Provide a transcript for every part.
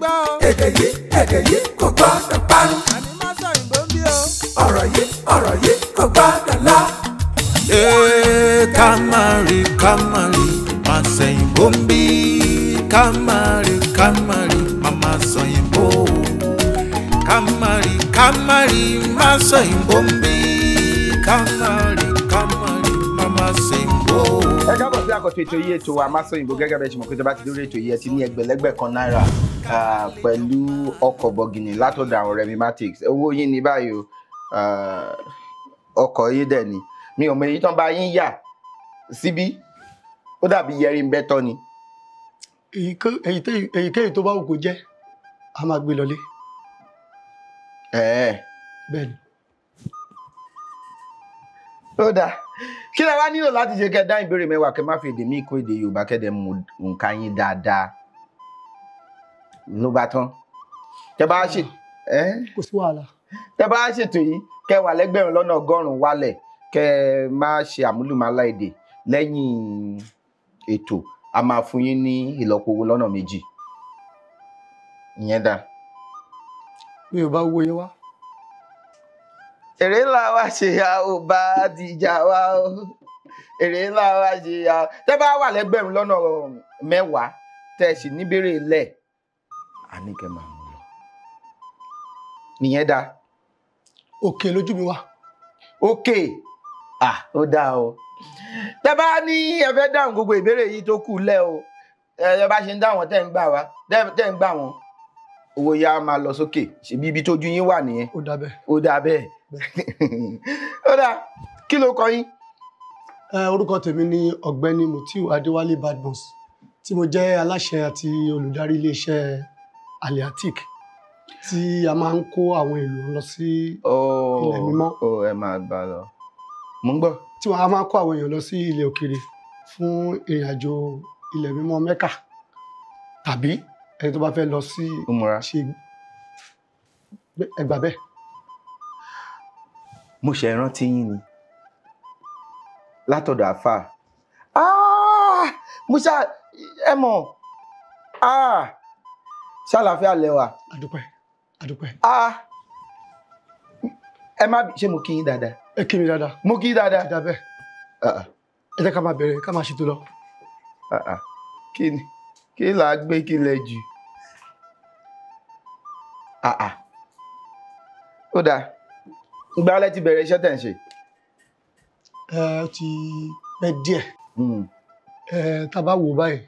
gbọ́ o. èdè yìí kò gbọ́dọ̀ parun. àní Masọyinbo ń bí o. ọ̀rọ̀ yìí kò gbọ́dọ̀ lọ. Kamari Masọyinbo ń bí. Kamari Mama Soyinbo. Kamari Masọyinbo ń bí. Kamari Mama Soyinbo. Ẹ káàbọ̀ sí àkọ́tún ètò yìí ètò wa Masoyinbo gẹ́gẹ́ bẹ́ẹ̀ ṣe mọ̀ pé tó bá ti dórí ètò yìí ẹ ti ní ẹgbẹ̀lẹ́gbẹ̀ kan náírà pẹ̀lú ọkọ̀ bọ̀gìnì látọ̀dọ̀ àwọn Remimatics. Owó yín ní báyìí o, ọkọ̀ yìí dẹ̀ ni. Mi ò mọ èyí tán bá yín yà síbí, ó dàbí yẹrí ń bẹ́tọ́ ni. Èyíkéyìí tó bá wù kó jẹ́, a máa gbé lọlé. Bẹ́ẹ̀ni. Ó dáa. Kí lẹ wá nílò láti ṣe kẹ́ dá ìbéèrè mẹ́wàá kẹ́ má fi èdè míì kún èdè Yorùbá kẹ́ dẹ̀ mú nǹkan yín dáadáa. Ló bá tán. Tẹ́ bá ṣe Kò sí wàhálà. Tẹ́ bá ṣètò yìí kẹ́ wà lẹ́gbẹ̀rún lọ́nà ọgọ́rùn-ún wálẹ̀ kẹ́ má ṣe àmúlùmálà èdè lẹ́yìn ètò a máa fún yín ní ìlọ́po owó lọ́nà méjì. Ìyẹn dá. Mi ò bá wo yẹn wá. Èrè ńlá wa ṣe ya ò bá dìjà wa o. Èrè ńlá wa ṣe ya. Tẹ́ bá wà lẹ́gbẹ̀rún lọ́nà mẹ́wàá tẹ́ sì níbèrè lẹ̀ a ní kẹ́ máa mú lọ. Ìyẹn dá. Òkè lójú mi wá. Òkè. Ó dáa o. Tẹ́ bá ní ẹ fẹ́ dáhùn gbogbo ìbéèrè yìí tó kù lẹ́ o. Ẹ bá ṣe ń dáhùn tẹ́ ń gbà wá. Tẹ́ ń gbà wọ́n. Owó yá máa lọ sókè. Ṣebí ibi tójú yín wà nìyẹn. Ó dà bẹ́ẹ̀. Ó dà bẹ́ẹ̀. Ó dà. Kí ló kọ yín? Orúkọ tèmi ni Ọ̀gbẹ́ni Mutiu Adewale Badmus tí mo jẹ́ aláṣẹ àti olùdarí iléeṣẹ́ Aliatic tí a máa ń kó àwọn èlò lọ sí ilẹ̀ mímọ́. Ẹ máa gbà lọ. Mo ń gbọ́. Tí a máa ń kó àwọn èèyàn lọ sí ilẹ̀ òkèèrè fún ìrìn àjò ilẹ̀ mímọ́ Mẹ́kà tàbí ẹni tó bá fẹ́ lọ sí ṣe ẹgbà bẹ́ẹ̀. Mo ṣe rántí yín ni látọ̀dọ̀ àfà. Mo ṣá ẹ mọ̀ ṣàlàáfíà lẹ́wà. Àdúpẹ́. Ẹ má ṣe mo kí yín dáadáa. Ẹ kí mi dáadáa. Mo kí yín dáadáa. Dáadáa bẹ́ẹ̀. Ẹ jẹ́ ká máa bẹ̀rẹ̀ ká máa ṣètò lọ. Kí là á gbé kí lẹ jù. Ó dáa. Ìgbà ọlẹ́ ti bẹ̀rẹ̀ iṣẹ́ tẹ̀ ń ṣe. Ó ti pẹ́ díẹ̀. Tá a bá wò báyìí.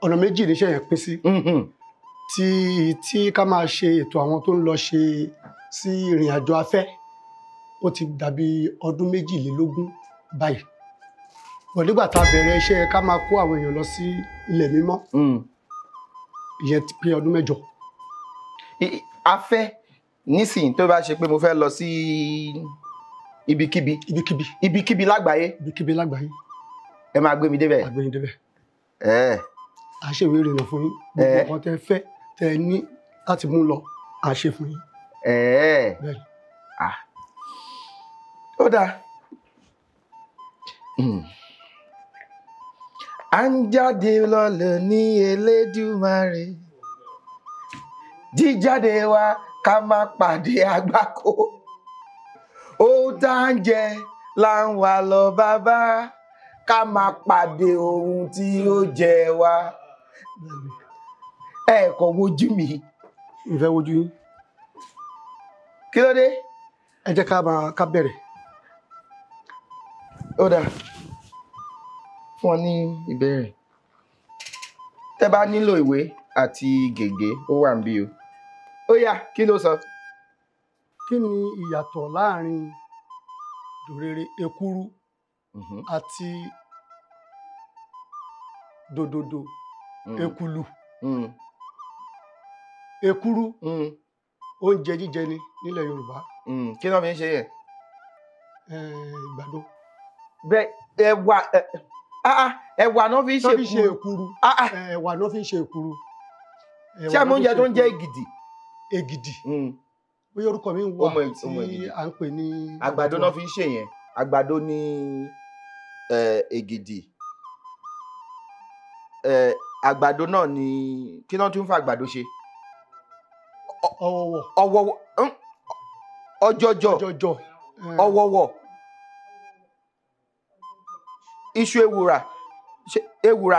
Ọ̀nà méjì níṣẹ́ yẹn pín sí. Tí ká máa ṣe ètò àwọn tó ń lọ ṣe sí ìrìn àjò afẹ́. Ó ti dàbí ọdún 22 báyìí. Bọ̀ nígbà tá a bẹ̀rẹ̀ iṣẹ́ ká máa kó àwọn èèyàn lọ sí ilẹ̀ mímọ́. Ìyẹn ti pé ọdún 8. Afẹ́ nísìnyí tó bá ṣe pé mo fẹ́ lọ sí ibikíbi lágbàáyé. Ibikíbi lágbàáyé. Ẹ máa gbé mi débẹ̀. A gbé yín débẹ̀. A ṣe ìwé ìrìnnà fún yín. Gbogbo nǹkan tẹ́ fẹ́ tẹ́ ní láti mú lọ a ṣe fún yín. Bẹ́ẹ̀. Ó dáa. À ń jáde lọ́lọ́ ní Elédùmarè. Jíjáde wa ká má pàdé àgbákò. Ó tá ń jẹ là ń wá lọ bàbá. Ká má pàdé ohun tí ó jẹ wá. Ẹ kò wojú mi. Ìfẹ́ wojú yín. Kí ló dé? Ẹ jẹ́ ká bẹ̀rẹ̀. Ó dáa. Fún ọ ní ìbéèrè. Tẹ́ bá nílò ìwé àti gègé ó wà níbí o. Ó yá, kí ló sọ? Kí ni ìyàtọ̀ láàrin dòrèrè èkuru àti dòdòdò èkulu? Èkuru oúnjẹ jíjẹ ni nílẹ̀ Yorùbá. Kí ló fi ń ṣe yẹn? Ìgbàdo. Bẹ́ẹ̀ ẹ̀wà náà fi ń ṣe èkuru. Ẹ̀wà náà fi ń ṣe èkuru. Ṣé àmọ́ oúnjẹ tó ń jẹ́ ègìdì? Ègìdì. Bóyá orúkọ mi wà tí à ń pè ní. Àgbàdo náà fi ń ṣe yẹn. Àgbàdo ní ègìdì. àgbàdo náà ni kí náà tún fún àgbàdo ṣe. ọwọ́wọ́. ọwọ́wọ́ ọjọ́jọ́ ọjọ́jọ́. ọwọ́wọ́ iṣu ewùrà ewùrà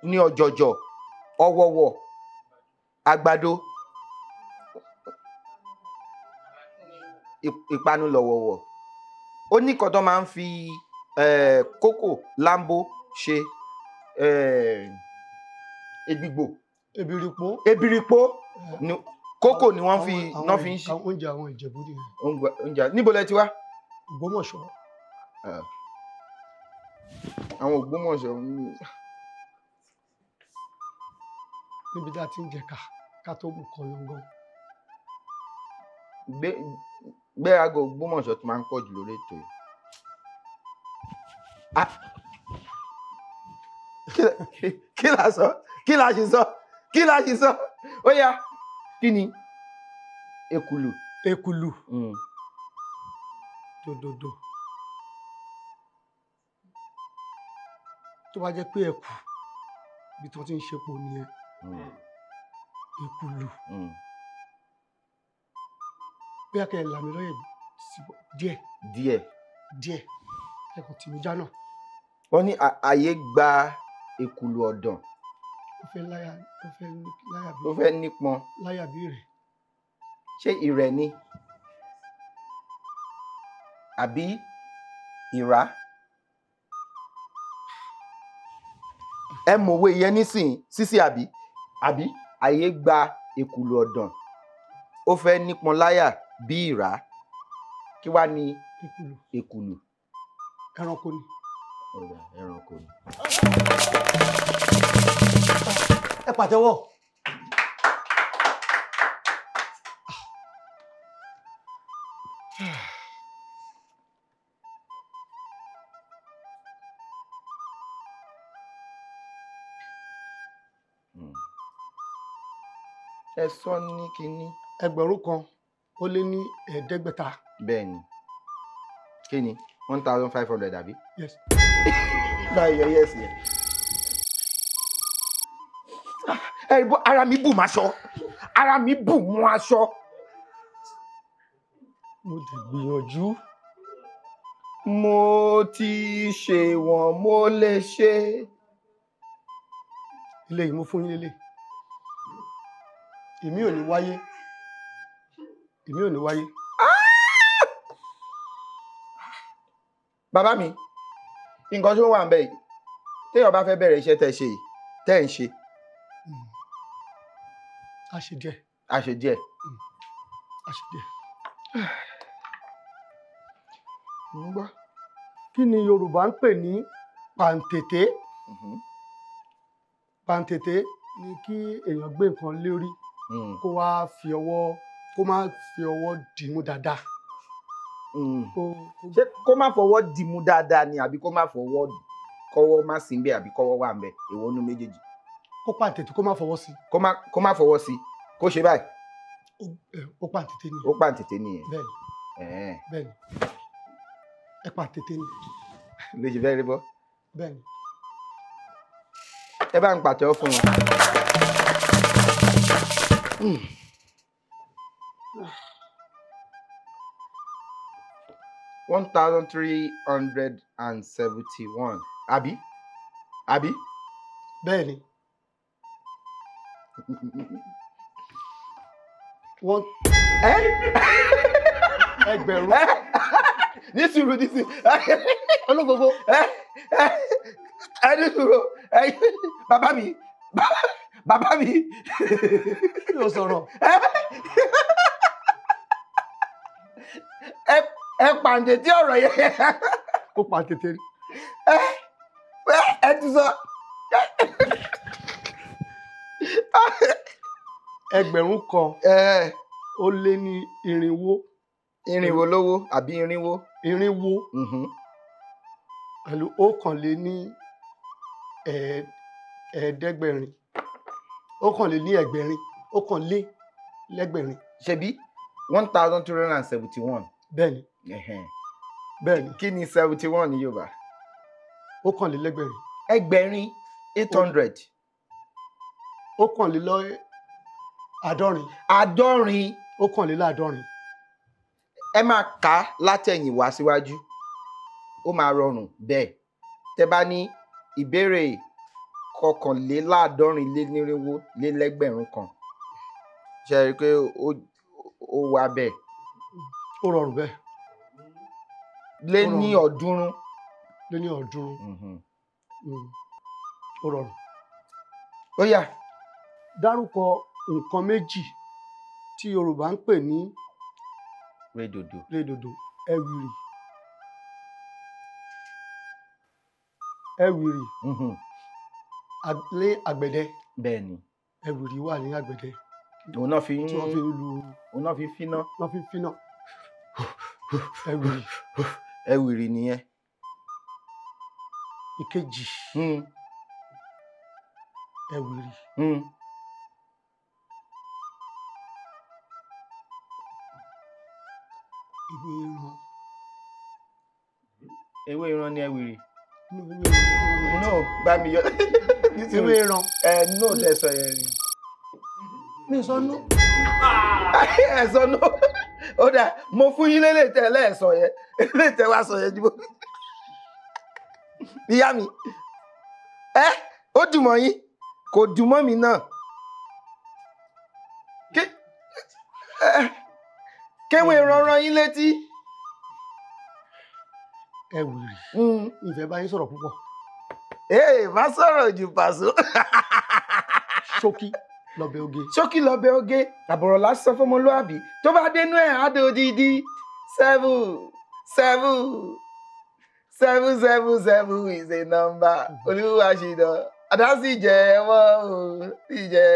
ní ọjọ́jọ́ ọwọ́wọ́ àgbàdo ìpanu lọ́wọ́wọ́ ó ní kan tó máa ń fi kókò lámbó ṣe egbìgbò ebiripo kókò ni wọ́n fi ń ṣe. oúnjẹ àwọn Ìjẹ̀bú nìyẹn. oúnjẹ níbo lẹ ti wá. Ògbómọ̀ṣọ́. àwọn Ògbómọ̀ṣọ́ níbi tí a ti ń jẹ ká tó mú kọ yangan. gbérago Ògbómọ̀ṣọ́ tó máa ń pọ̀ jù lórí ètò yìí. kí la sọ ó yá kí ni ekulu. Dòdòdò tó bá jẹ́ pé ẹkù bí tí wọ́n ti ń ṣepo nìyẹn ekulu bí a kẹ́ ẹ̀ làmì lọ́yẹ̀ díẹ̀ ẹ̀kọ́ tí mo já náà. wọ́n ní àyè gba ekulu ọ̀dàn. ó fẹ́ nípọn. láyà bí rẹ̀. ṣé ìrẹ̀ ni àbí ìrá? ẹ mọ̀wé yẹn nísìn sísí àbí àyè gba ekulu ọ̀dàn ó fẹ́ nípọn láyà bí ìrá. kí wá ní ekulu? ẹranko ni. ẹranko ni. ẹ pàtẹ́wọ́. ẹ sọ ní kínní. 1,500. bẹ́ẹ̀ ni kí ni 1,500 àbí. yes. báyìí yọ yẹ́sì yẹn. ara mi bù máa ṣọ ara mi bù mú aṣọ. mo ti gbìyànjú. mo ti ṣe wọ́n mo lè ṣe. ilé yìí mo fún yín lélẹ̀. èmi ò ní wáyé. bàbá mi nǹkan tó wà ń bẹ yìí téèyàn bá fẹ́ bẹ̀rẹ̀ iṣẹ́ tẹ́ ń ṣe. a ṣe díẹ̀. mo ń gbọ́. kí ni Yorùbá ń pè ní pàǹtètè? pàǹtètè ni kí èèyàn gbé nǹkan lórí kó má fi ọwọ́ dìímú dáadáa. ṣé kó má fọwọ́ dìímú dáadáa ni àbí kó má fọwọ́ kọ́wọ́ má sí nbẹ àbí kọ́wọ́ wà nbẹ èwo nínú méjèèjì? kó pàǹtètè kó má fọwọ́ sí. kó má fọwọ́ sí kó ṣe báyìí. ó pàǹtètè ni. ó pàǹtètè nìyẹn. bẹ́ẹ̀ni ẹ pàǹtètè ni. lè ṣe fẹ́ rí bọ́. bẹ́ẹ̀ni. ẹ bá ń pàtẹ́wọ́ fún wọn. 1,371 àbí? bẹ́ẹ̀ni. ẹgbẹ̀rún. ní sùúrù olófófó. ní sùúrù bàbá mi. yóò sọ̀rọ̀. ẹ pàǹtẹ̀tẹ̀ ọ̀rọ̀ yẹn. ó pàǹtẹ̀tẹ̀ rí. ẹ ti sọ. ẹgbẹ̀rún kan ó lé ní irinwó. irinwó lówó àbí irinwó? irinwó pẹ̀lú ọ̀kànléní ẹ̀ẹ́dẹ́gbẹ̀rin. ọ̀kànléní ẹgbẹ̀rin. ọ̀kànlélẹ́gbẹ̀rin. ṣebí 1,271. bẹ́ẹ̀ni. bẹ́ẹ̀ni. kí ni 71 ní Yorùbá? ọ̀kànlélẹ́gbẹ̀rin. ẹgbẹ̀rin 800. Àádọ́rin. Àádọ́rin. Ọ̀kànléláàádọ́rin. Ẹ máa kà á látẹ̀yìn wá síwájú. Ó máa rọrùn bẹ́ẹ̀. Tẹ́ bá ní ìbéèrè 1,489,400 kan. Ṣé rí pé ó wà bẹ́ẹ̀? Ó rọrùn bẹ́ẹ̀. Lé ní ọ̀ọ́dúnrún. Lé ní ọ̀ọ́dúnrún. Ó rọrùn. Ó yá. Dárúkọ nǹkan méjì tí Yorùbá ń pè ní rédòdò. Ẹ̀wìrì. Ẹ̀wìrì. Ní àgbẹ̀dẹ. Bẹ́ẹ̀ni. Ẹ̀wìrì wà ní àgbẹ̀dẹ. Òun náà fi ń tí wọ́n fi ń lu. Òun náà fi ń finá. Wọ́n fi ń finá. Ẹ̀wìrì. Ẹ̀wìrì nìyẹn. Ìkejì. Ẹ̀wìrì. Ewé ìran ni ẹ̀wìrì. No, bá mi yọ. Ewé ìran. No tẹ sọ yẹn ni. Mi sọ no. Ẹ sọ no. Ó dà, mo fún yín lélẹ̀ tẹ lẹ́ẹ̀sọ yẹn. Lélẹ̀ tẹ wá sọ yẹn jíbó. Ìyá mi. Ó dùn mọ́ yín. Kò dùn mọ́ mi náà. Kéwé rọrọ yín létí. Ẹ̀wìrì. Ìfẹ́ bá yín sọ̀rọ̀ púpọ̀. Má sọ̀rọ̀ jù pàṣọ. Ṣókí lọ́bẹ̀ oge. Ṣókí lọ́bẹ̀ oge. Àbọ̀rọ̀ lásán fọmọlúàbí. Tó bá dénú ẹ̀ á dé odidi. 7 is a number. Olúwa ṣìnà. Àdá sì jẹ́ wọ́n o. Sì jẹ́.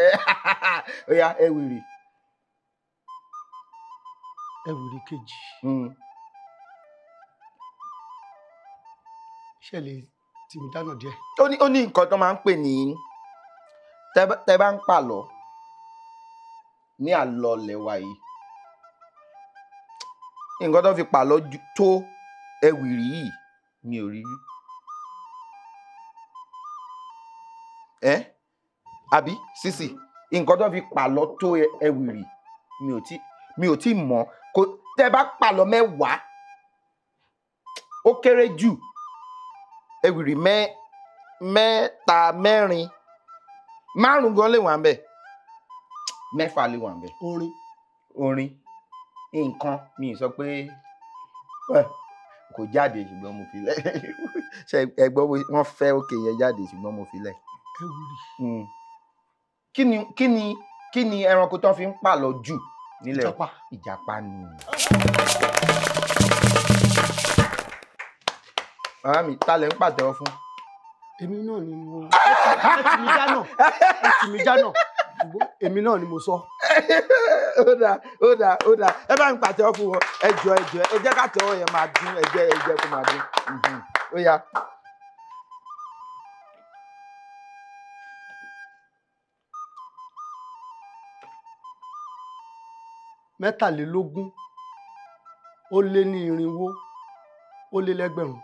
Ó yá ẹ̀wìrì. Ẹ̀wìrì kejì. Ṣẹlẹ̀ tí mi dáná díẹ̀. Ó ní nǹkan tó máa ń pè ní tẹ́ bá ń pàlọ́ ní àlọ́ lẹ́wà yìí. Nǹkan tó fi pàlọ́ tó ẹ̀wìrì yìí mi ò rí rí. Àbí sísì nǹkan tó fi pàlọ́ tó ẹ̀wìrì mi ò tí mọ̀. Tẹ́ bá pàlọ́ 10 ó kéré jù. Ẹ̀wìrì 3, 4, 5 gan lè wà ń bẹ̀. 6 lè wà ń bẹ̀. Orin nǹkan mi sọ pé kò jáde ṣùgbọ́n mo fi lẹ̀. Ṣé ẹgbọ́n wọ́n fẹ́ òkè yẹn jáde ṣùgbọ́n mo fi lẹ̀. Ẹ̀wìrì. Kí ni ẹranko tó fi ń pàlọ́ jù nílẹ̀? Ìjàpá ni. Bàbá mi, ta lẹ ń pàtẹ́wọ́ fún? Èmi náà ni mo. Ẹ ti mi jáná. Ṣùgbọ́n èmi náà ni mo sọ. Ó dáa. Ẹ bá mi pàtẹ́wọ́ fún wọn. Ẹ jọ̀ọ́. Ẹ jẹ́ ká tẹ́wọ́ yẹn máa dún. Ẹ jẹ́ kó máa dún. Ó yá. Mẹ́tàlélógún ó lé ní 400 ó lé lẹ́gbẹ̀rún.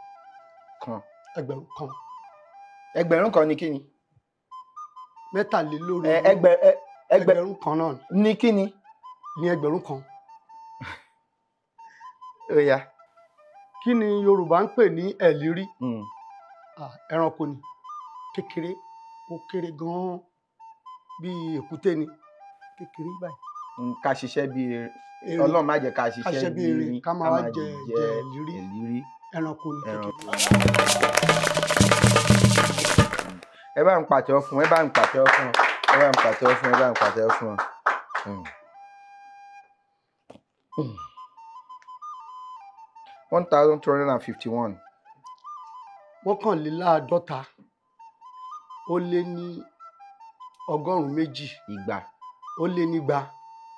Ẹgbẹ̀rún kan. Ẹgbẹ̀rún kan ni kí ni? Mẹ́tàlélógún. Ẹgbẹ̀rún kan náà. Ní kí ni? Ní ẹgbẹ̀rún kan. Ó yá. Kí ni Yorùbá ń pè ní ẹ̀lírí? Ẹranko ni. Kékeré. Ó kéré gan-an. Bí èkúté ni. Kékeré báyìí. Ká ṣiṣẹ́ bí Ọlọ́run má jẹ́ ká ṣiṣẹ́ bí erin. Ká máa jẹ ẹ̀lírí. Ẹranko ni kékeré. Ẹ bá ń pàtẹ́wọ́ fún. 1,251. 51 ó lé ní 100. Igba. Ó lé ní 200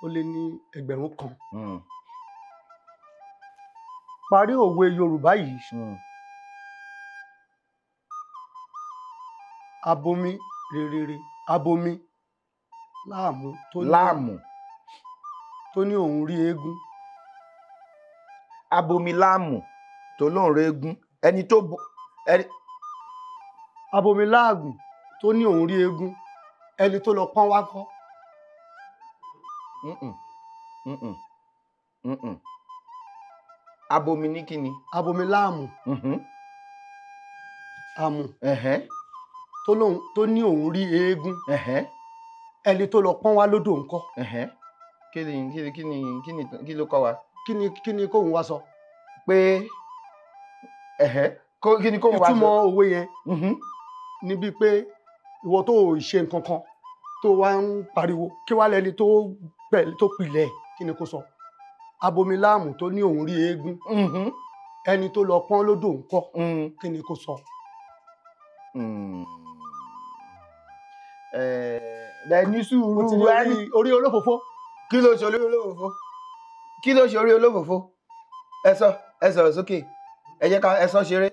ó lé ní ẹgbẹ̀rún kan. Parí òwe Yorùbá yìí. Abomi rere. Abomi láàmú tó ní òun rí eégún. Abomi láàmú tó lóun rí eégún. Abomi láàgùn tó ní òun rí eégún. ẹni tó lọ pọ́n wá kọ́. Abomi ní kíni? Abomi láàmù. Àmù. Tó ní òun rí eégún. Ẹni tó lọ pọ́n wá lódò ńkọ́. Kí ló kọ́ wa? Kí ni kóhun wá sọ? Pé kí ni kóhun wá sọ? Ìtumọ̀ òwe yẹn níbi pé ìwọ tó ṣe nǹkan kan tó wá ń pariwo kí wá lẹni tó pilẹ̀ kí ni kó sọ? Abomi láàmù tó ní òun rí eégún. Ẹni tó lọ pọ́n lódò ńkọ́. Kí ni kó sọ? Bẹ́ẹ̀ ní sùúrù orí olófòfó. Kí ló ṣe orí olófòfó? Kí ló ṣe orí olófòfó? Ẹ sọ̀rọ̀ sókè. Ẹ jẹ́ ká ẹ sọ ṣeré.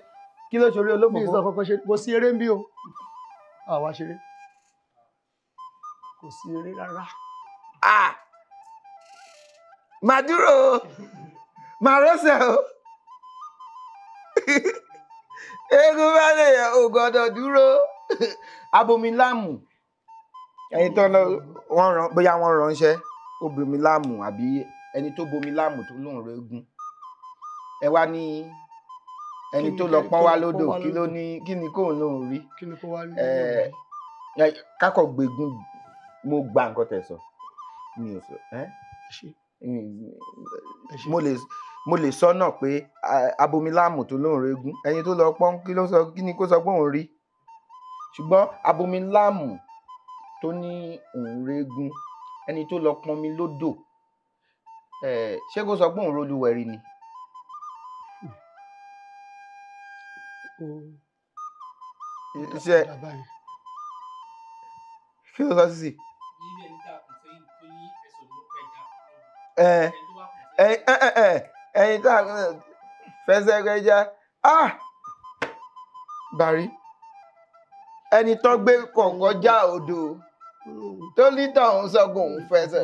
Kí ló ṣe orí olófòfó? Mi ì sọ kankan ṣe. Kò sí eré ń bí o. Àwa ṣeré. Kò sí eré rárá. Màá dúró o. Màá rọ́ṣẹ̀ o. Eégún bá lè yẹ ò gbọ́dọ̀ dúró. Abomi láàmù. Ẹni tó lọ bóyá wọ́n ránṣẹ́ ó bomi láàmù àbí ẹni tó bomi láàmù tó lóun régún. Ẹ wá ní ẹni tó lọ pọ́n wá lódò kí ni kóun lóun rí. Kí ni kó wá rí. Kákọ̀ gbégún mo gba nǹkan tẹ́ sọ. Mi ò sọ. Mo lè sọ náà pé abomi láàmù tó lóun régún ẹni tó lọ pọ́n kí ni kó sọ pé òun rí. Ṣùgbọ́n abomi láàmù tó ní òun régún ẹni tó lọ pọnmi lódò ṣé kó sọ pé òun rólúwẹ̀rí ni. Kí ló sọ sí? Ẹyin tá fẹsẹ̀ kẹjá Bàrí ẹni tó gbé kọ̀ọ̀kan já odò tó lítọ̀ òun sọgùn òun fẹsẹ̀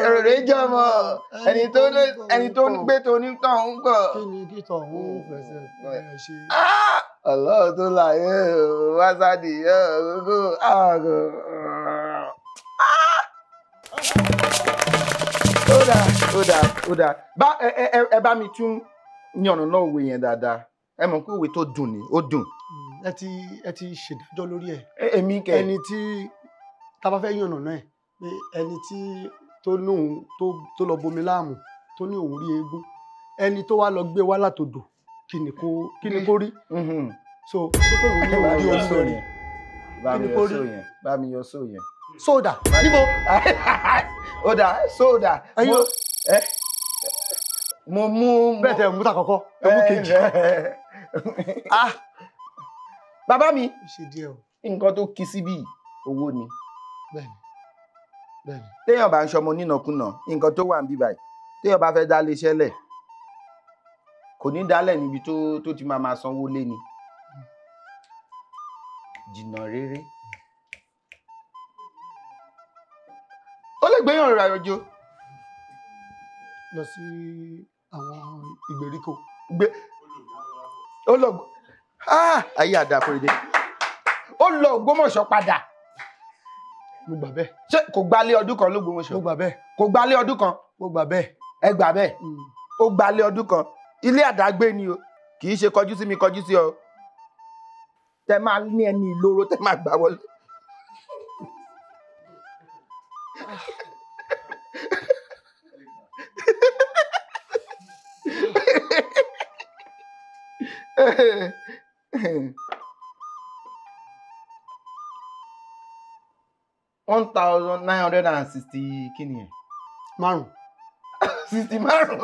èrè jọmọ ẹni tó ń gbé tonítọ̀ òun kọ̀. Kí ni títọ̀ òun fẹsẹ̀ ṣe? Ọlọ́run tó láyé wásádì gbogbo ààrùn. Ó dáa. Ẹ bá mi tún yànnà náà òwe yẹn dáadáa. Ẹ mọ̀ pé òwe tó dùn ni, ó dùn. Ẹ ti ṣèdájọ́ lórí ẹ̀. Èmi kẹ. Ẹni tí tá bá fẹ́ yànnà náà ẹ̀ pé ẹni tí tó lọ bomi láàmù tó ní òun rí eégún ẹni tó wá lọ gbé wá látòdò kí ni kó rí. So ṣé kò ní òun rí omi lọ rẹ̀. Bá mi yọ sóò yẹn. Sódà níbo. Ó dà sódà. Mo mú. Bẹ́ẹ̀ tẹ̀ mú ta kọ́kọ́ ẹ mú kejì. Bàbá mi. Ṣe díẹ̀ o. Nǹkan tó kí síbí owó ni. Bẹ́ẹ̀ni. Téèyàn bá ń ṣọmọ nínàkúnà nǹkan tó wà ń bí báyìí téèyàn bá fẹ́ dá iléeṣẹ́ lẹ̀ kò ní dálẹ̀ níbi tó ti máa sanwó lé ni. Jìnnà rere. Ó lè gbéyàn rìn àjò. Lọ sí àwọn ìgbèríko. Ó lọ ayé àdàpọ̀rẹ̀dẹ̀. Ó lọ Ògbómọ̀ṣọ́ padà. Mo gbà bẹ́ẹ̀. Ṣé kò gbálé ọdún kan l'Ógbómọ̀ṣọ́? Mo gbà bẹ́ẹ̀. Kò gbálé ọdún kan? Mo gbà bẹ́ẹ̀. Ẹ gbà bẹ́ẹ̀? Ó gbálé ọdún kan. Ilé àdágbé ni o, kì í ṣe kọjú sí mi kọjú sí ọ. Tẹ máa ní ẹni ìloro tẹ máa gbà wọlé. $1,960 kí ni ẹ̀? Márùn. 60 márùn.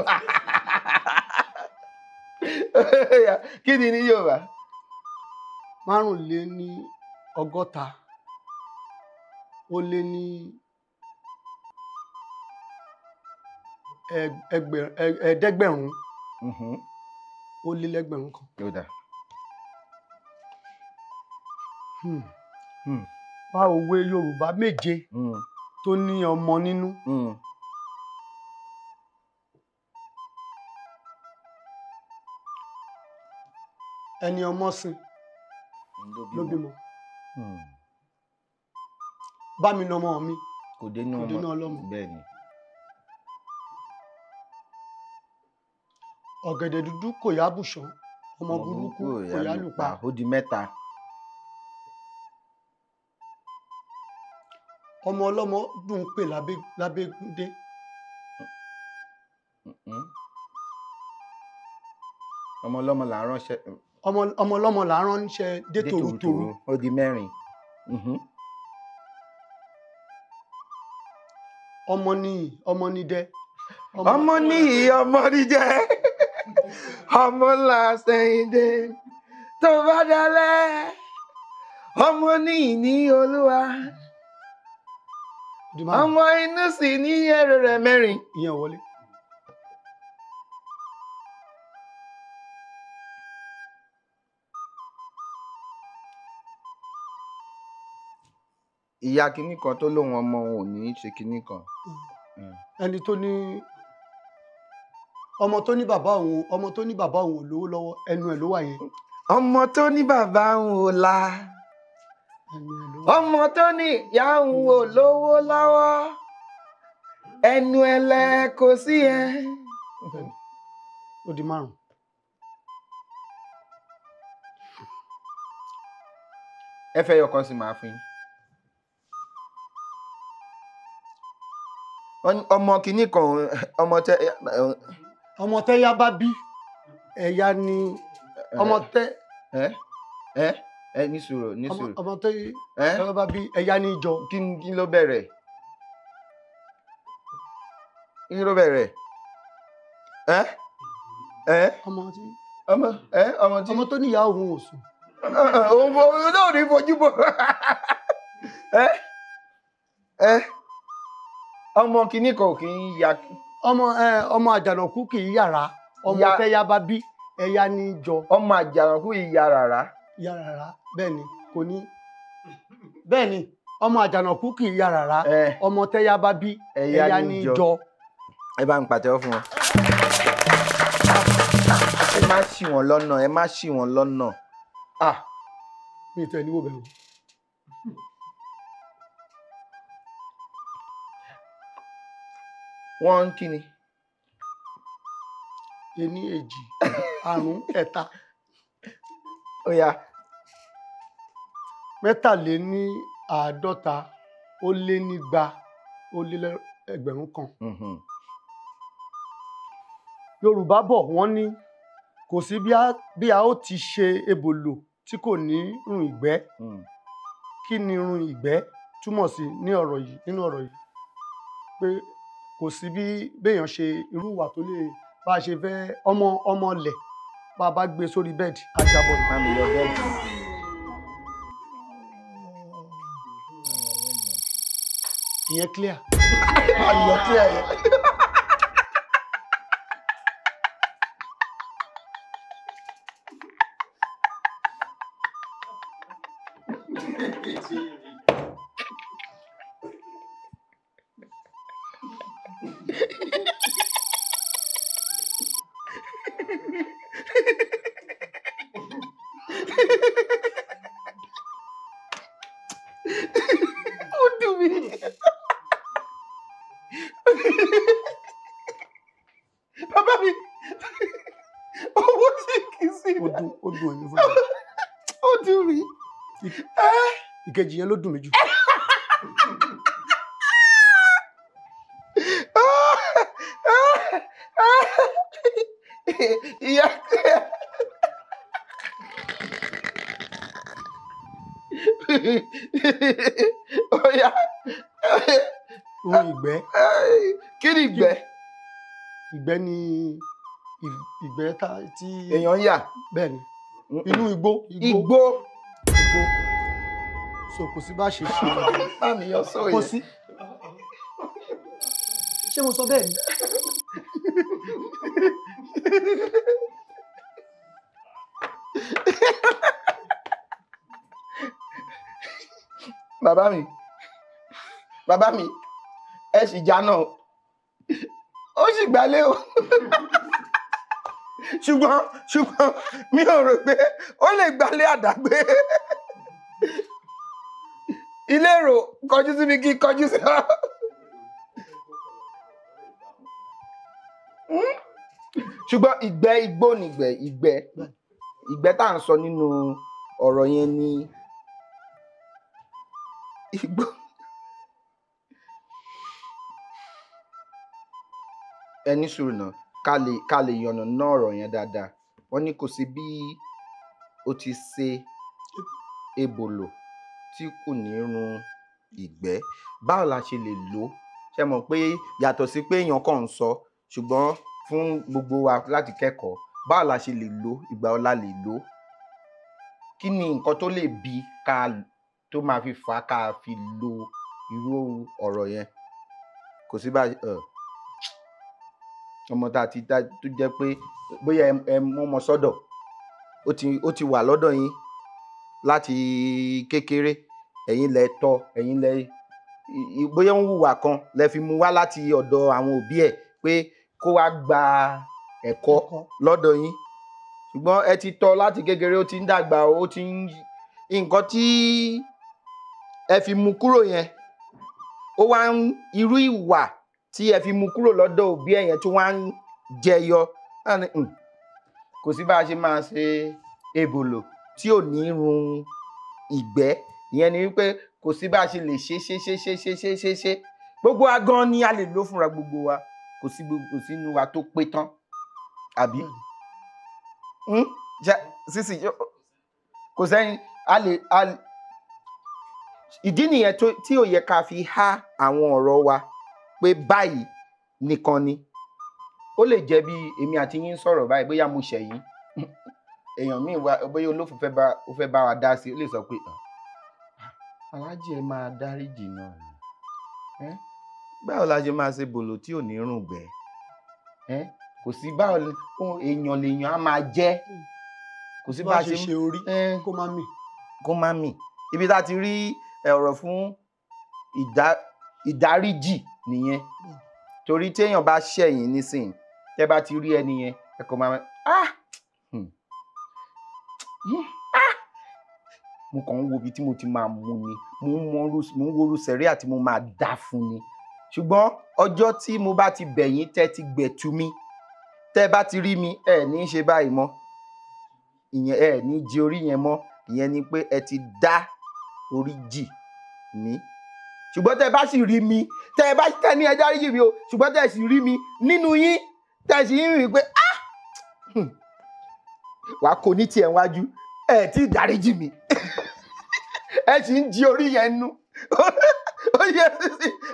Kí ni ní Yorùbá? 550 ó lé ní ẹ̀ẹ́dẹ́gbẹ̀rún ó lé lẹ́gbẹ̀rún kan. Wá òwe Yorùbá méje tó ní ọmọ nínú. Ẹni ọmọ sìn ló bímọ. bá mi nà ọmọ mi kò dénú ọlọ́mọ. bẹ́ẹ̀ ni. ọ̀gẹ̀dẹ̀ dúdú kò yá bùṣán ọmọ burúkú kò yá lùpa. ó di mẹ́ta. ọmọ ọlọ́mọ dùn ún pè lábẹ́gúndé. ọmọ ọlọ́mọ là ń ránṣẹ́. ọmọ ọlọ́mọ là ń ránṣẹ́ dé tòrutòru. ó di mẹ́rin. ọmọ níyì ọmọ nídẹ. ọmọ níyì ọmọ nídẹ ọmọ ńlá sẹ́yìndé tó bá dalẹ̀ ọmọ níyì ní olúwa ọmọ inú sì ní èrè rẹ̀ mẹ́rin. ìyẹn wọlé. ìyá kinní kan tó lóun ọmọ òun ò ní ṣe kinní kan. ẹni tó ní ọmọ tó ní bàbá òun ò lówó lọ́wọ́ ẹnu ẹ̀ ló wà yẹn. ọmọ tó ní bàbá òun ò la ọmọ tó ní ìyá òun ò lówó lọ́wọ́ ẹnu ẹlẹ kò sí ẹ. ó di 5. ẹ fẹ́ yọkan sí màá fún yín. ọmọ kìíní kan ọmọ tẹ́yà bá bí ẹ̀yà ni ọmọ tẹ́. ní sùúrù ní sùúrù. ọmọ tẹ́yà bá bí ẹ̀yà ni ìjọ. kí ló bẹ̀rẹ̀? kí ló bẹ̀rẹ̀? ọmọ tó níyà òun ò sùn. òun náà ní fojú bò. ọmọ kìíní kan ò kì í ya. ọmọ àjànàkú kì í yàrá ọmọ tẹ́yà bá bí ẹ̀yà ni ìjọ. ọmọ àjànàkú yìí ya rárá. ya rárá bẹ́ẹ̀ ni kò ní. bẹ́ẹ̀ ni ọmọ àjànàkú kì í ya rárá ọmọ tẹ́yà bá bí ẹ̀yà ni ìjọ. ẹ bá ń pàtẹ́wọ́ fún wọn. ẹ má ṣì wọ́n lọ́nà ẹ má ṣì wọ́n lọ́nà. mi ì tẹ́ ẹ níwò bẹ́ẹ̀ o. wọ́n ń kí ni. 1 2 àrún ẹ̀ta. ó yá. 53 ó lé nígba ó lé ẹgbẹ̀rún kan. Yorùbá bọ̀ wọ́n ní kò sí bí a ó ti ṣe ebòlò tí kò ní rùn ìgbẹ́. kí ni rùn ìgbẹ́ túmọ̀ sí nínú ọ̀rọ̀ yìí pé kò sí bí béèyàn ṣe irú ìwà tó lè bá a ṣe fẹ́ ọmọ lẹ̀ bá a bá gbé sórí bẹ́ẹ̀dì ajábọ̀ ní. àmì yọ bẹ́ẹ̀dì. ìyẹn clear. ayọ̀ clear yẹn. ó dùn mí. bàbá mi owó sì kì í sí. ó dùn ẹ̀mí fún mi. ó dùn mí. ìkejì yẹn ló dùn mí jù. ìyá oya rùn ìgbẹ́. kí ni ìgbẹ́? ìgbẹ́ ni ìgbẹ́ tí èèyàn yà. bẹ́ẹ̀ ni inú igbó. so kò sí bá ṣe ṣe. bámi yọ sọ yẹn. kò sí. ṣé mo sọ bẹ́ẹ̀ ni? bàbá mi ẹ sì já náà ó sì gbálé o ṣùgbọ́n mi ò rò pé ó lè gbálé àdágbé. ilé èrò kọjú sí mi kí kọjú sí ọ. ṣùgbọ́n ìgbẹ́ igbó nìgbẹ́ ìgbẹ́ tá à ń sọ nínú ọ̀rọ̀ yẹn ni igbó. ẹni sùúrù náà ká lè yànnà ná ọ̀rọ̀ yẹn dáadáa. Wọ́n ní kò sí bí ó ti ṣe ebòlò tí kò ní run ìgbẹ́. Báwo la ṣe lè lò ó? Ṣé mọ̀ pé yàtọ̀ sí pé èèyàn kàn ń sọ, ṣùgbọ́n fún gbogbo wa láti kẹ́kọ̀ọ́, báwo la ṣe lè lò ó? Ìgbà wo la lè lò ó? Kí ni nǹkan tó lè bí ká tó máa fi fà á ká fi lo irú ọ̀rọ̀ yẹn? Kò sí bá ọmọ tá a ti dá tó jẹ́ pé bóyá ẹ mú ọmọ sọ́dọ̀ ó ti wà lọ́dọ̀ yín láti kékeré, ẹ̀yin lẹ tọ́, ẹ̀yin lẹ bóyá ń hùwà kan lẹ fi mú wá láti ọ̀dọ̀ àwọn òbí ẹ̀ pé kó wá gba ẹ̀kọ́ lọ́dọ̀ yín, ṣùgbọ́n ẹ ti tọ́ láti kékeré, ó ti ń dàgbà, ó ti ń nǹkan tí ẹ fi mú kúrò yẹn ó wá ń irú ìwà tí ẹ fi mú kúrò lọ́dọ̀ òbí ẹ̀ yẹn tó wá ń jẹyọ. Kò sí bá a ṣe máa ṣe ebòlò tí ò ní run ìgbẹ́. Ìyẹn ni wípé kò sí bá a ṣe lè ṣe gbogbo wa gan ni a lè lò fúnra gbogbo wa. Kò sí inú wa tó pé tán, àbí? Sísì kò sẹ́yìn a lè ìdí nìyẹn tí ò yẹ ká fi há àwọn ọ̀rọ̀ wa pé báyìí nìkan ni. Ó lè jẹ́ bí èmi àti yín sọ̀rọ̀ báyìí, bóyá mo ṣẹ̀yìn, èèyàn míì wá, bóyá olófin fẹ́ bá wa dá sí, ó lè sọ pé aláàjì ẹ máa dáríjì náà ni. Báwo la ṣe máa ṣe bòlò tí ò ní rùn gbẹ́? Kò sí báwo èèyàn lèèyàn á máa jẹ́. Kò sí bá a ṣe orí kó má mì. Ibi tá a ti rí ọ̀rọ̀ fún ìdáríjì nìyẹn. Torí téèyàn bá ṣẹ̀yìn nísìnyí, tẹ́ bá ti rí ẹni yẹn ẹ kàn máa mo kàn ń wo ibi tí mo ti máa mú ni, mo ń worú sẹ̀rí àti mo máa dá fún ni. Ṣùgbọ́n ọjọ́ tí mo bá ti bẹ̀yìn tẹ́ ti gbẹ̀tú mi, tẹ́ bá ti rí mi ẹ ní ṣe báyìí mọ́, ìyẹn ẹ ní jí orí yẹn mọ́. Ìyẹn ni pé ẹ ti dá orí jì mí. Ṣùgbọ́n tẹ́ bá sì rí mi, tẹ́ bá ní ẹ dáríjì mi o, ṣùgbọ́n tẹ́ sì rí mi nínú yín, tẹ́ sì ń rí pé wàá kò ní tiẹ̀ wájú, ẹ tí dáríjì mi. Ẹ sì ń jí orí yẹn nú.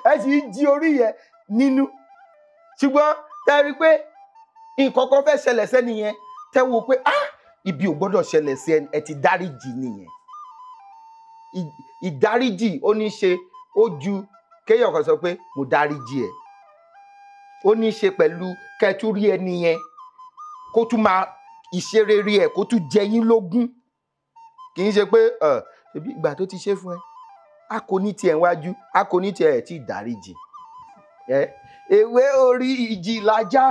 Ẹ sì ń jí orí yẹn nínú. Ṣùgbọ́n tẹ́ rí pé nǹkan kan fẹ́ ṣẹlẹ̀ sẹ́ni yẹn, tẹ́ wo pé ibi ò gbọ́dọ̀ ṣẹlẹ̀ sí ẹni, ẹ ti dáríjì nìyẹn. Ìdáríjì ó ní ṣe ó ju kéèyàn kan sọ pé mo dáríjì ẹ. Ó ní ṣe pẹ̀lú kẹ́tù rí ẹni yẹn kó tún máa ìṣerere ẹ kó tún jẹ yín lógún. Kì í ṣe pé ṣebí ìgbà tó ti ṣe fún ẹ, a kò ní tiẹ̀ wájú, a kò ní tiẹ̀ tí dáríjì. Ewé orí ìjì làjà,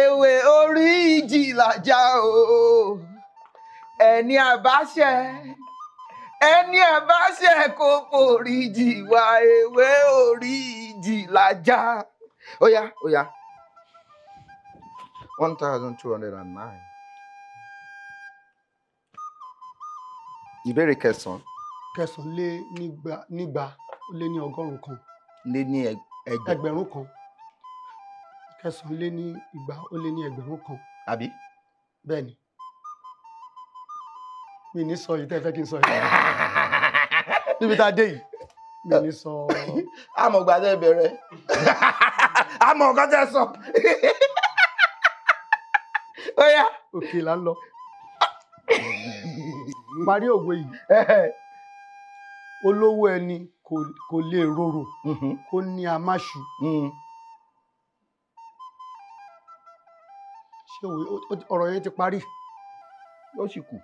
ewé orí ìjì làjà o. Ẹni àbáṣẹ kò forí jì wá, ewé orí ìjì làjà. Ó yá 1209. Ìbéèrè kẹsàn-án. Kẹsàn-án lé nígbà ó lé ní ọgọ́rùn-ún kan. Lé ní ẹgbẹ̀rún kan. Kẹsàn-án lé ní igba ó lé ní ẹgbẹ̀rún kan. Àbí? Bẹ́ẹ̀ni. Mi ní sọ yìí tẹ́ fẹ́ kí n sọ yìí. Níbi tá a dé yìí, mi ní sọ. Àmọ̀ gbà tẹ́ bẹ̀rẹ̀. Àmọ̀ nǹkan tẹ́ sọ. Ó yá. Òkè là ń lọ. Parí òwe yìí. Olówó ẹni kò lè rorò kó ní amáṣu. Ṣé ọ̀rọ̀ yẹn ti parí? Ó sì kù.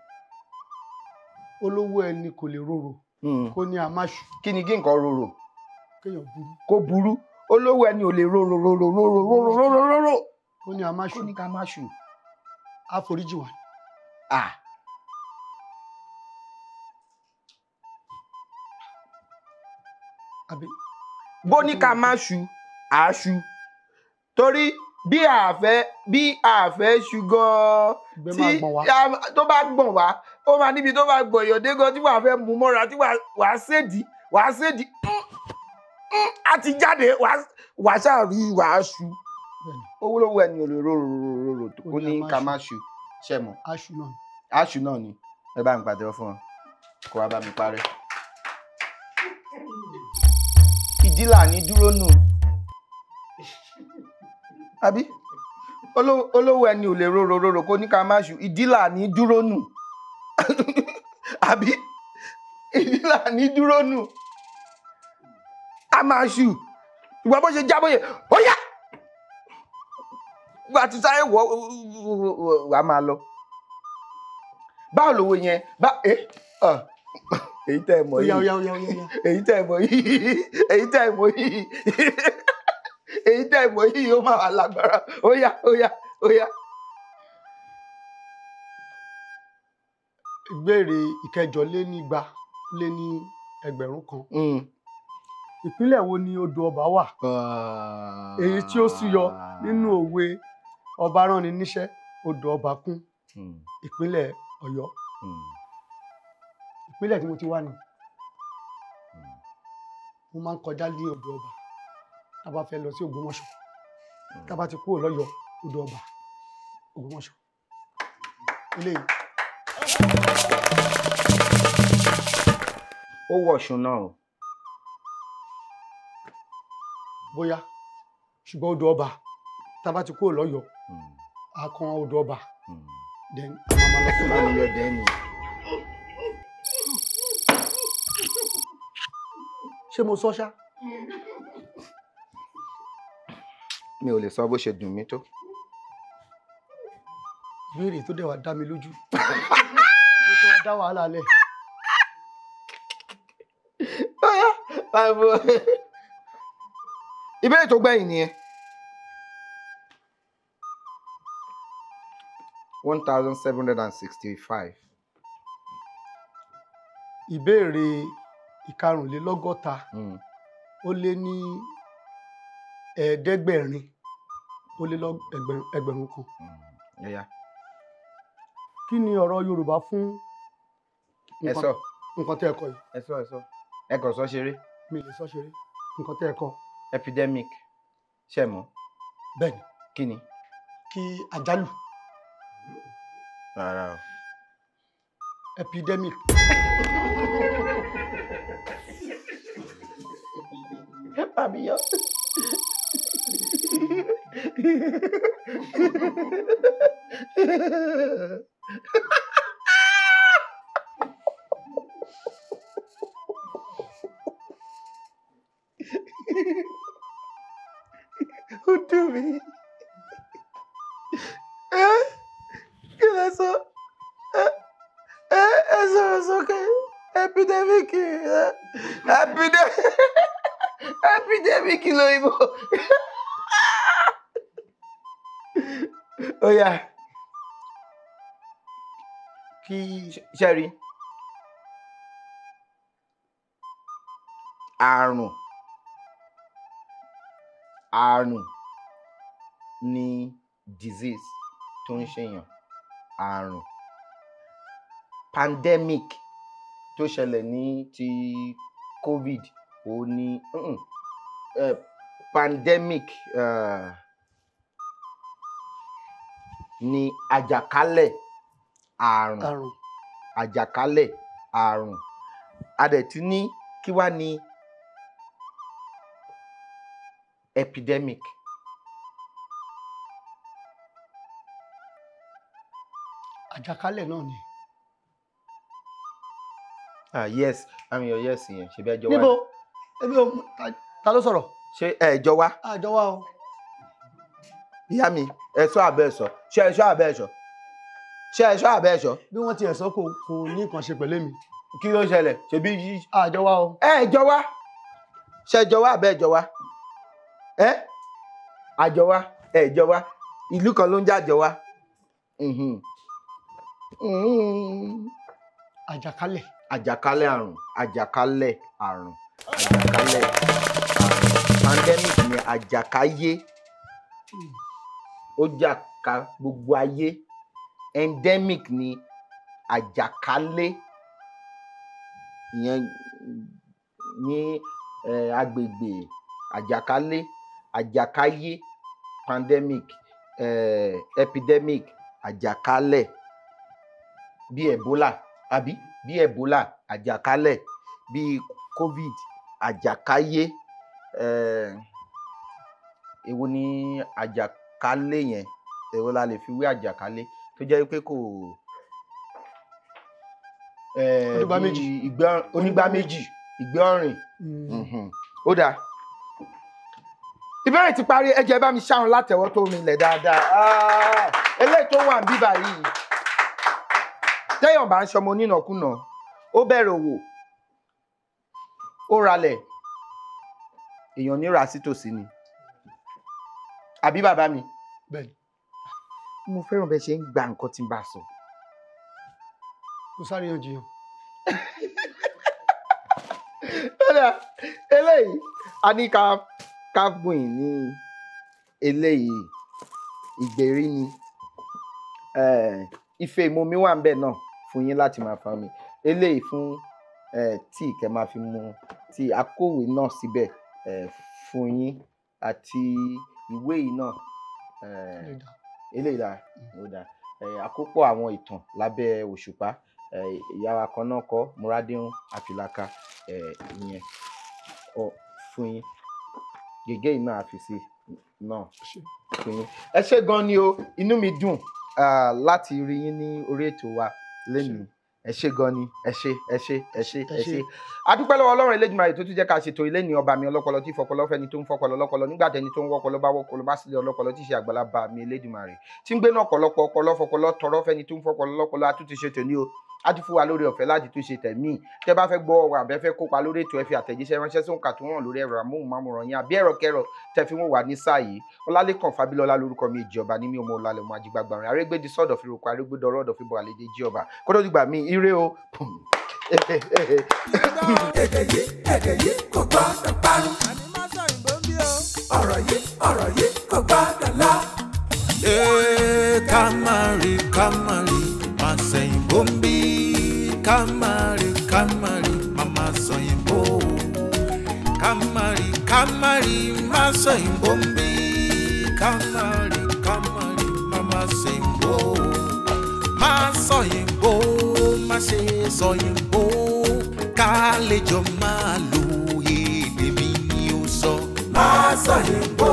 Olówó ẹni kò lè rorò kó ní amáṣu. Kí ni kí nǹkan rorò? Kéèyàn burú. Kó burú. Olówó ẹni ò lè rorò kó ní amáṣu. Kó ní ká máṣu. Àforíjì wá. bó ní ká má ṣu àṣu torí bí àfẹ́ ṣu gan tí tó bá gbọ̀n wá ó máa níbi tó bá gbọ̀n yọ̀dé gan tí wàá fẹ́ mú mọ́ra tí wàá ṣèdí á ti jáde wàá ṣàrí wàá ṣu owólówó ẹni òróró ó ní ká má ṣu ṣe mọ̀ àṣù náà ni ẹ bá mi pàtẹ́wọ́ fún wọn kó wá bá mi parẹ́. ìdílà ní dúró nù àbí olówó ẹni ò lè rorò kó ní ká má ṣu ìdílà ní dúró nù àbí ìdílà ní dúró nù a máa ṣu ìgbà bó ṣe jábọ̀ yẹn ó yá gba ti sáré wà máa lọ báwo lówó yẹn èyí tẹ́ ẹ mọ̀ yìí èyí tẹ́ ẹ mọ̀ yìí èyí tẹ́ ẹ mọ̀ yìí èyí tẹ́ ẹ mọ̀ yìí ó máa wà lágbára ó yá. ìbéèrè ìkẹjọ lé ní 200,000 ìpínlẹ̀ wo ni odò ọba wà? èyí tí ó súyọ nínú òwe ọba rán ni níṣẹ́ odò ọba kún ìpínlẹ̀ Ọ̀yọ́. ìpínlẹ̀ tí mo ti wá ni mo máa ń kọjá ní odò ọba tá a bá fẹ́ lọ sí Ògbómọ̀ṣọ́ tá a bá ti kúrò lọ́yọ́ odò ọba Ògbómọ̀ṣọ́ eléyìí. ó wọ̀ṣun náà o. bóyá ṣùgbọ́n odò ọba tá a bá ti kúrò lọ́yọ́ a kan odò ọba then mama lọ fún mi lọ dẹ́ni. ṣé mo sọ ṣá? mi ò lè sọ bó ṣe dùn mí tó. ìbéèrè tó dẹ̀ wá dá mi lójú ló tó wá dá wàhálà lẹ̀. ìbéèrè tó gbẹ̀yìn nìyẹn 1765. ìbéèrè ìkarùnlélọ́gọ́ta ó lé ní ẹ̀ẹ́dẹ́gbẹ̀rin ó lé ẹgbẹ̀rún kan. kí ni ọ̀rọ̀ Yorùbá fún nǹkan tẹ́ ẹ kọ yìí? ẹ kàn sọ ṣeré. mi lè sọ ṣeré nǹkan tẹ́ ẹ kọ. epidemic ṣe mọ̀. bẹ́ẹ̀ni. kí ni? kí àjálù. rárá o. epidemic. àbíyọ. ó dùn mí. kí lẹ sọ? ẹ sọ̀rọ̀ sókè. epidemic epidemic lóyìnbó. ó yá kí ṣẹ́rí àrùn ni disease tó ń ṣèyàn. àrùn pandemic tó ṣẹlẹ̀ ní ti covid ó ní pandemic ni àjàkálẹ̀ àrùn àjàkálẹ̀ àrùn a dẹ̀ tún ní kí wá ní epidemic. àjàkálẹ̀ náà ni. yes àmì ọ̀ yes yẹn ṣe bí ẹjọ́ wá. níbo ebi o ta ló sọ̀rọ̀. ṣé ẹjọ́ wá. àjọ wa o. ìyá mi ẹ̀ṣọ́ àbẹ́ ẹ̀ṣọ́ ṣé ẹ̀ṣọ́ àbẹ́ ẹ̀ṣọ́ ṣé ẹ̀ṣọ́ àbẹ́ ẹ̀ṣọ́. bí wọ́n ti ẹ̀ṣọ́ kò ní nǹkan ṣe pẹ̀lú mi. kí ló ṣẹlẹ̀ ṣebí. àjọ wa o. ẹjọ́ wá ṣé ẹjọ́ wá àbẹ́ ẹjọ́ wá àjọ wá ẹjọ́ wá ìlú kan ló ń jàjọ wá. àjàkálẹ̀. àjàkálẹ̀ àrùn àjàkálẹ̀. Pandemic ni àjàkáyé, ó jà ká gbogbo ayé. Endemic ni àjàkálẹ̀, ìyẹn ní agbègbè. Àjàkálẹ̀, àjàkáyé, pandemic, epidemic, àjàkálẹ̀. Bí Ebola, àbí bí Ebola, àjàkálẹ̀. Bí COVID, àjàkáyé. Èwo ni àjàkálẹ̀ yẹn? Èwo la lè fi wé àjàkálẹ̀ tó jẹ́ pé kò onígbá méjì, ìgbẹ́ ọ̀rìn. Ó dáa. Ìbéèrè ti parí, ẹ jẹ́ bá mi ṣáwọn látẹ̀wọ́ tó rinlẹ̀ dáadáa. Eléyìí tó wà ń bíbà yìí, téèyàn bá ń ṣọmọ onínàkúnà, ó bẹ̀rẹ̀ òwò, ó ralẹ̀, èèyàn ní ra sí tòsí ni. Àbí bàbá mi? Bẹ́ẹ̀ni. Mo fẹ́ràn bẹ́ẹ̀ ṣe ń gba nǹkan tí n bá sọ. Kò sáré yanjú yàn. Eléyìí a ní ká gbìn ní eléyìí ìgbèrí ni. Ife ìmomi wà ń bẹ̀ náà fún yín láti máa fa omi. Eléyìí fún tíì kẹ́ máa fi mu tíì. Akówé náà síbẹ̀ fún yín àti ìwé yìí náà. Eléyìí dáa, ó dáa. Àkópọ̀ àwọn ìtàn lábẹ́ òṣùpá. Ìyá wa kan náà kọ Múradéhùn Àfìlàkà, ìyẹn fún yín. Gègé yìí náà àfi sí náà fún yín. Ẹ ṣé gan ni o, inú mi dùn láti rí yín ní orí ètò wa lénìí. Ẹ ṣé gan ni, ẹ ṣé. A dúpẹ́ lọ́wọ́ Ọlọ́run Elédùmarè tó tún jẹ́ ká ṣètò ilé ní ọba mi ọlọ́pọlọ tí fọpọlọ fẹ́ni tó ń fọpọlọ lọ́pọlọ nígbà tẹni tó ń wọ́pọlọ bá wọ́pọlọ bá sílẹ̀ ọlọ́pọlọ tí ṣe àgbàlagbà mi Elédùmarè tí ń gbé náà ọ̀pọ̀lọpọ̀ ọpọlọ fọpọlọ tọrọ fẹ́ni tó ń fọpọlọ lọ́pọlọ a tún ti ṣe tòní o. A ti fún wa lórí ọ̀fẹ́ láti tún ṣe tẹ̀mí. Tẹ́ bá fẹ́ gbọ́ ọ̀rọ̀ àbẹ́ fẹ́ kópa lórí ètò ẹ fi àtẹ̀jíṣẹ́ ránṣẹ́ sí òǹkà tó hàn lórí ẹ̀rọ amóhùnmáwòrán yín àbí ẹ̀rọ kẹrọ tẹ́ fi wọ́n wà ní sáà yìí. Ọlálékàn Fábílọ́lá lórúkọ mi ìjọba ní mi ọmọ ọ̀làlẹ̀ ọmọ ajígbàgbàrin arégbèdì sọ́dọ̀ fi rògbò arégbèdì ọ̀rọ̀ ọ̀dọ̀ fi bọ̀ àlejò ìjọba kó tó dìgbà mí ire o. Èdè yìí kò gbọ́dọ̀ parun. Ọ̀rọ̀ yìí kò gbọ́dọ̀ lọ. Kamari, Masoyinbo ń bí. Kamari, Masoyinbo. Kamari, Masoyinbo ń bí. Kamari, Masoyinbo. Masoyinbo, má ṣe sọyìnbó. Kálejò máa lo èdè mi ni ó sọ. Masọyinbo.